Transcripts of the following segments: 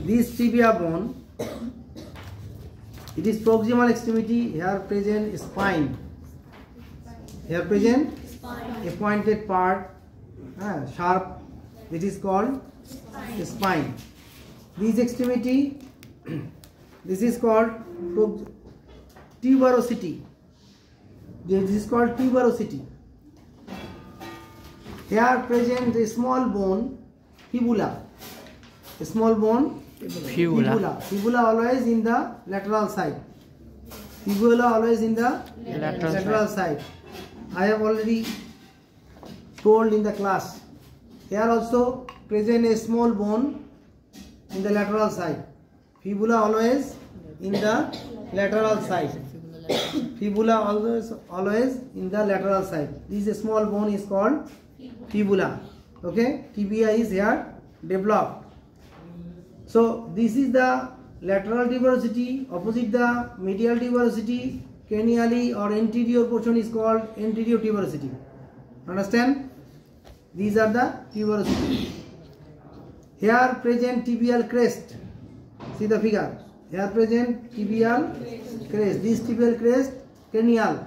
This tibia bone, it is proximal extremity. Here present spine. Here present a pointed part, sharp. It is called spine. This extremity, this is called tuberosity. This is called tuberosity. Here present a small bone, fibula. A small bone, fibula. Fibula always in the lateral side. Fibula always in the lateral side. I have already told in the class. Here also present a small bone in the lateral side. Fibula always in the lateral side. Fibula always in the lateral side. This small bone is called fibula. Okay, tibia is here developed. So this is the lateral tuberosity. Opposite the medial tuberosity, cranially or anterior portion is called anterior tuberosity. Understand? These are the tuberosity. Here present tibial crest. See the figure. Here present tibial crest. This tibial crest cranial.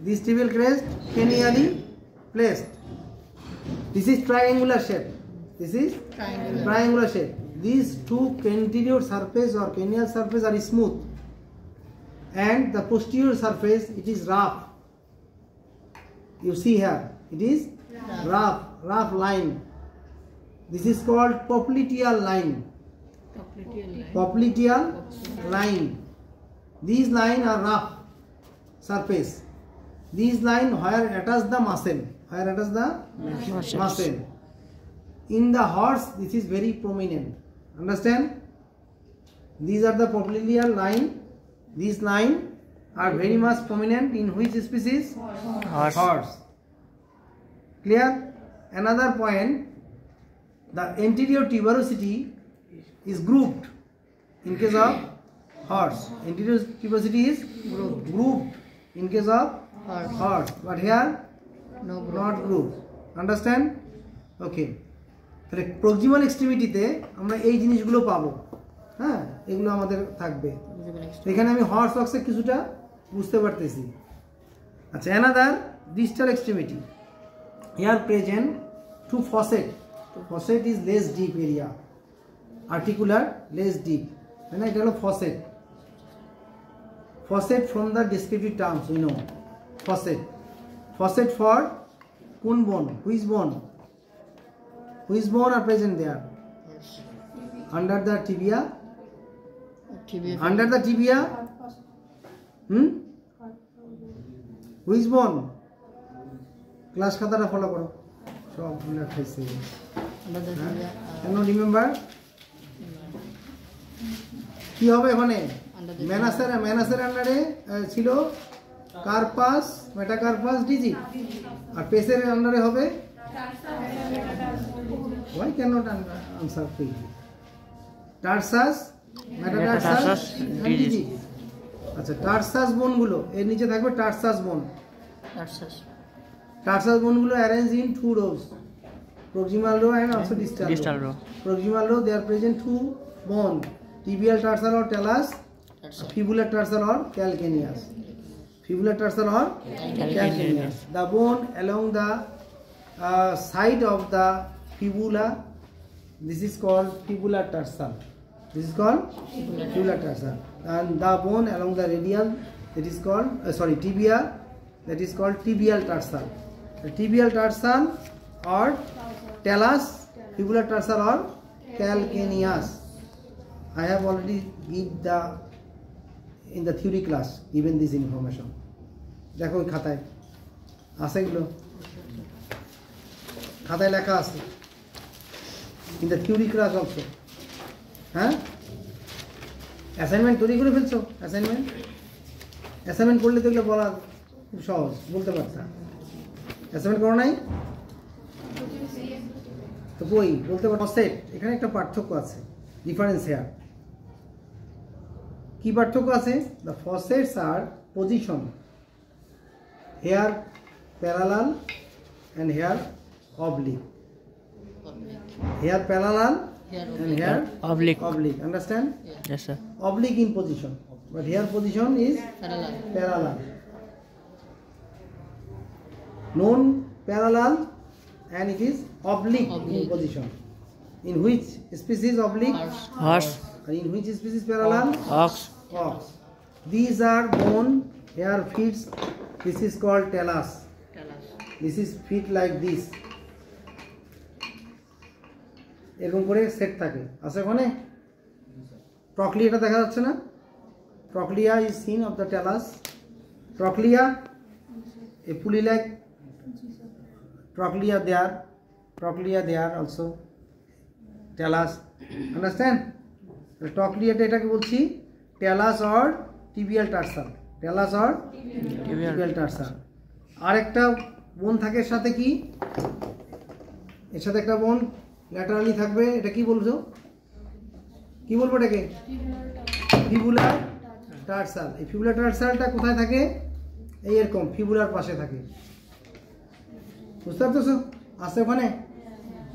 This tibial crest cranially placed. This is triangular shape. This is triangular shape. These two anterior surface or cranial surface are smooth, and the posterior surface it is rough. You see here it is rough line. This is called popliteal line. Popliteal line. These lines are rough surface. These lines where attach the muscle. Where attach the muscle. In the horse, this is very prominent. Understand? These are the popliteal line. These lines are very much prominent in which species? Horse. Clear? Another point, the anterior tuberosity is grouped in case of horse. Anterior tuberosity is grouped in case of horse. But here, not grouped. Understand? Okay. তাহলে proximal এক্সট্রিমিটিতে আমরা এই জিনিসগুলো পাবো, হ্যাঁ, এগুলো আমাদের থাকবে। এখানে আমি হর্স অক্সে কিছুটা বুঝতে পারতেছি। আচ্ছা, another distal extremity. Here present two faucet. Faucet is less deep area, articular less deep, তাই না? এটা হলো faucet. Faucet from the descriptive terms we know faucet. Faucet for কোন বোন? হুইচ বোন? Which bone are present there? Under the tibia? Under the tibia? Which bone? Class khatara follow karo. Sob bhule khaise. Can you remember? কি হবে ওখানে? ম্যানাসের আন্ডারে ছিল কার্পাস, মেটাকার্পাস, digit. আর পেসের আন্ডারে হবে Why cannot answer quickly? Tarsus, metatarsus, and digit. আচ্ছা, টার্সাস বোন গুলো এর নিচে থাকবে টার্সাস বোন। টার্সাস বোন গুলো arranged in two rows, proximal row and also distal row. Proximal row there are present two bone, tibial tarsal or talus, fibular tarsal or calcaneus. Fibular tarsal or calcaneus. The bone along the side of the fibula, this is called fibular tarsal. This is called fibular tarsal. And the bone along the radial, that is called tibia, that is called tibial tarsal. The tibial tarsal or talus, fibular tarsal or calcaneus. I have already in the theory class given this information. দেখো খাতায় আছে, এগুলো খাতায় লেখা আছে। In the theory class also. হ্যাঁ, assignment তৈরি করে ফেলছো? অ্যাসাইনমেন্ট করলে তো এগুলো বলা খুব সহজ, বলতে পারতাম। অ্যাসাইনমেন্ট করো নাই তো কই বলতে পারো। ফসেট, এখানে একটা পার্থক্য আছে, ডিফারেন্স হেয়ার। কি পার্থক্য আছে? The faucets are position here parallel and here oblique. Here parallel and here Oblique. oblique. Understand? Yes, sir. Oblique in position, but here position is parallel. Known parallel, and it is oblique in position. In which species oblique? Horse. And in which species parallel? Ox. Ox. These are bone, here feet. This is called talus. This is feet like this. এরকম করে set থাকে আছে ওখানে ট্রকলিয়াটা দেখা যাচ্ছে না trochlea is seen of the talus trochlea a pulley like trochlea there also talus understand ট্রকলিয়াটা এটাকে বলছি talus or tibial tarsal talus or tibial tarsal আরেকটা বোন থাকে এর সাথে কি এর সাথে একটা বোন ল্যাটারালি থাকবে এটা কি বলছো কি বলবো এটাকে ফিবুলার টার্সাল এই ফিবুলার টার্সালটা কোথায় থাকে এই এরকম ফিবুলার পাশে থাকে বুঝতে পারছো আছে ওখানে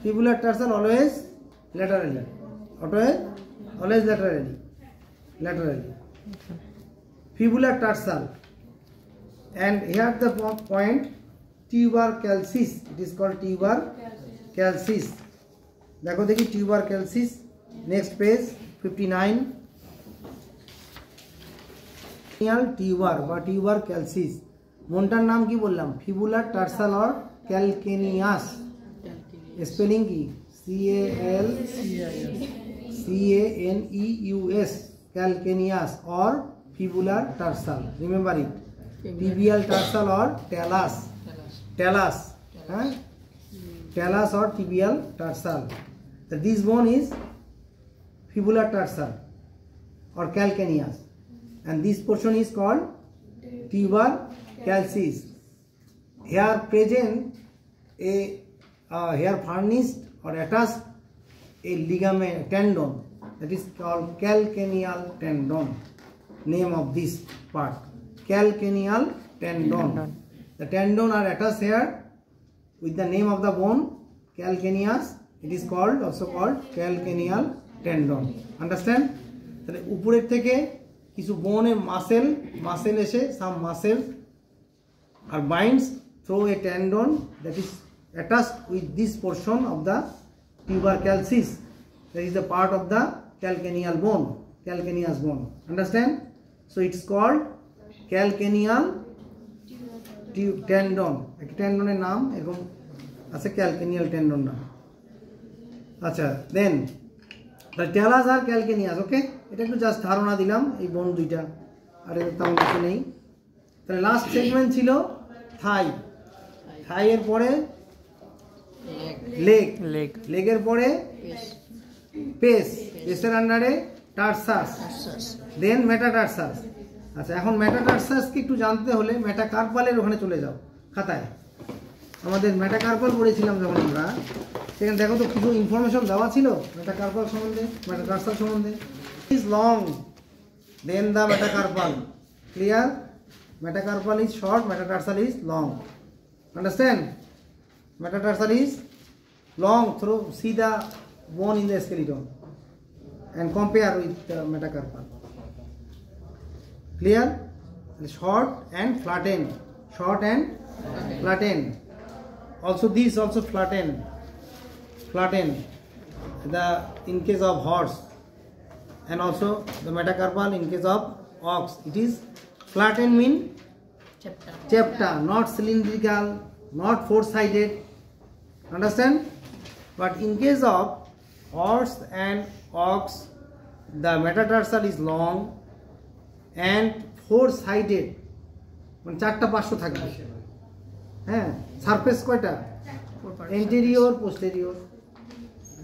fibular tarsal always laterally always laterally fibular tarsal and here the point tuberculosis it is called tuberculosis দেখো দেখি tuberculosis next page 59 টিউবার বা tuberculosis মনটার নাম কি বললাম ফিবুলার টার্সাল অর ক্যালকেনিয়াস স্পেলিং কি CALCANEUS calcaneus or fibular tarsal remember it tibial tarsal or talus talus or tibial tarsal this bone is fibular tarsal or calcaneus and this portion is called tuberculosis here present a here furnished or attached a ligament tendon that is called calcaneal tendon name of this part calcaneal tendon the tendon are attached here with the name of the bone calcaneus it is called also called calcaneal tendon understand তাহলে উপরের থেকে কিছু বোনের muscle এসে some muscles are binds through a tendon that is attached with this portion of the tuberculosis that is the part of the calcaneal bone calcaneus bone understand so it's called calcaneal tendon একটা টেন্ডনের নাম এরকম আছে calcaneal tendon না আচ্ছা then the talus are calcaneus okay এটা একটু just ধারণা দিলাম এই বোন দুইটা আর এর তেমন কিছু নেই তাহলে লাস্ট সেগমেন্ট ছিল থাই এর পরে লেগের পরে পেসের আন্ডারে টার্সাস দেন মেটাটার্সাস আচ্ছা এখন মেটাটার্সাসকে একটু জানতে হলে মেটাকার্পালের ওখানে চলে যাও খাতায় আমাদের মেটাকার্পাল পড়েছিলাম যখন আমরা সেখানে দেখো তো কিছু ইনফরমেশন দেওয়া ছিল মেটাকার্পাল সম্বন্ধে মেটাটার্সাল সম্বন্ধে is long then the metacarpal clear metacarpal is short metatarsal is long understand metatarsal is long through see the bone in the skeleton and compare with the metacarpal clear short and flattened also these also flattened the in case of horse and also the metacarpal in case of ox it is flattened mean chapta not cylindrical not four-sided understand but in case of horse and ox the metatarsal is long and four-sided মানে চারটা পার্শ্ব থাকবে হ্যাঁ surface কয়টা anterior posterior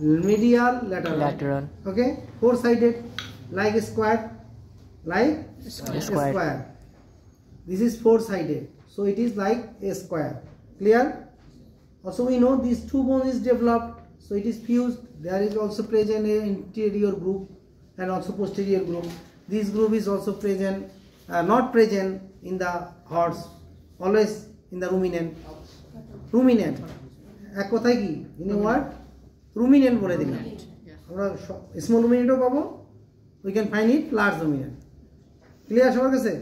medial lateral okay four-sided like a square this is four-sided so it is like a square clear also we know these two bones is developed so it is fused there is also present a anterior group and also posterior group this group is also present not present in the horse always in the ruminant এক কথায় কি in a word ruminant বলে দিলাম আমরা small ডোমিনেন্টও পাবো, we can find it large dominant. Clear সবার কাছে?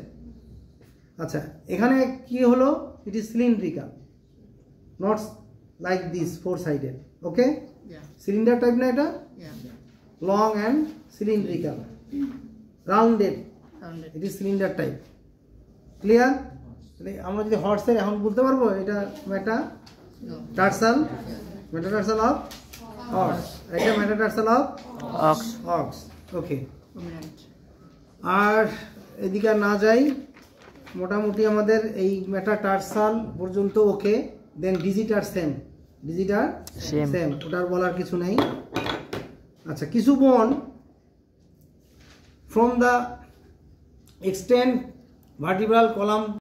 আচ্ছা, এখানে কি হলো, it is cylindrical, not like this four sided. Okay, cylinder type না এটা, long and cylindrical, rounded, it is cylinder type. Clear? আমরা যদি হর্সের এখন বলতে পারবো এটা মেটাটার্সাল, মেটাটার্সাল অফ হর্স, এটা মেটাটার্সাল অফ অক্স। ওকে, আর এদিকে না যাই, মোটামুটি আমাদের এই মেটাটার্সাল পর্যন্ত ওকে। দেন ডিজিটার সেম, ডিজিটার সেম, ওটার বলার কিছু নেই। আচ্ছা, কিছু বোন from the extend vertebral column